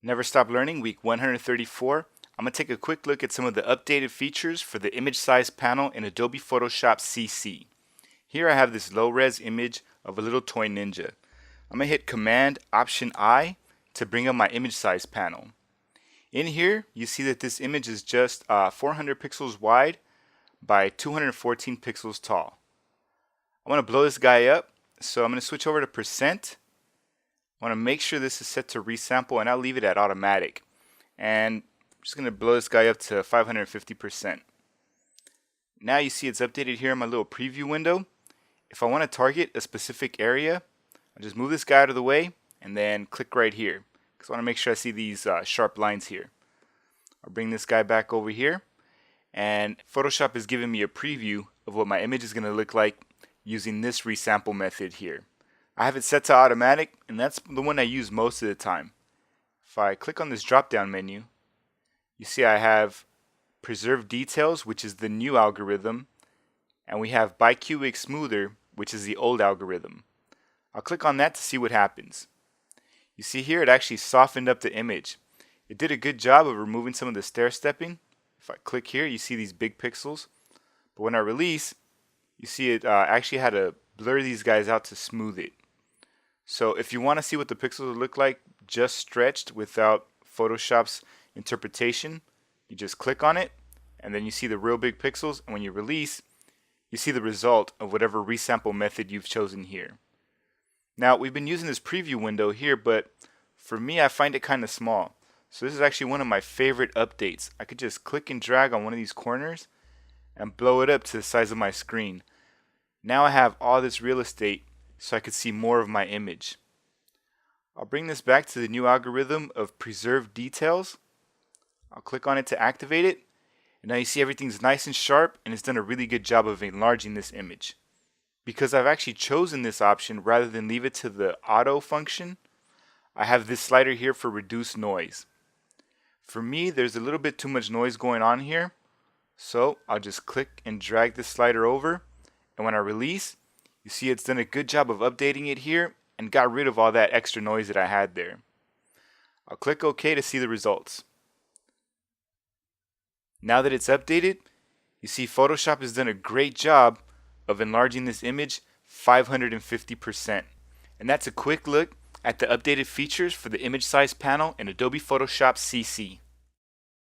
Never Stop Learning, week 134. I'm going to take a quick look at some of the updated features for the image size panel in Adobe Photoshop CC. Here I have this low-res image of a little toy ninja. I'm going to hit Command Option I to bring up my image size panel. In here, you see that this image is just 400 pixels wide by 214 pixels tall. I want to blow this guy up, so I'm going to switch over to percent. I want to make sure this is set to resample, and I'll leave it at automatic. And I'm just going to blow this guy up to 550%. Now you see it's updated here in my little preview window. If I want to target a specific area, I'll just move this guy out of the way and then click right here, because I want to make sure I see these sharp lines here. I'll bring this guy back over here, and Photoshop is giving me a preview of what my image is going to look like using this resample method here. I have it set to automatic, and that's the one I use most of the time. If I click on this drop down menu, you see I have Preserve Details, which is the new algorithm, and we have Bicubic Smoother, which is the old algorithm. I'll click on that to see what happens. You see here it actually softened up the image. It did a good job of removing some of the stair stepping. If I click here, you see these big pixels, but when I release, you see it actually had to blur these guys out to smooth it. So if you want to see what the pixels look like just stretched without Photoshop's interpretation, you just click on it and then you see the real big pixels, and when you release, you see the result of whatever resample method you've chosen here. Now we've been using this preview window here, but for me I find it kind of small. So this is actually one of my favorite updates. I could just click and drag on one of these corners and blow it up to the size of my screen. Now I have all this real estate so I could see more of my image. I'll bring this back to the new algorithm of Preserve Details. I'll click on it to activate it, and now you see everything's nice and sharp, and it's done a really good job of enlarging this image. Because I've actually chosen this option rather than leave it to the auto function, I have this slider here for reduce noise. For me, there's a little bit too much noise going on here, so I'll just click and drag this slider over, and when I release, you see it's done a good job of updating it here and got rid of all that extra noise that I had there. I'll click OK to see the results. Now that it's updated, you see Photoshop has done a great job of enlarging this image 550%. And that's a quick look at the updated features for the image size panel in Adobe Photoshop CC.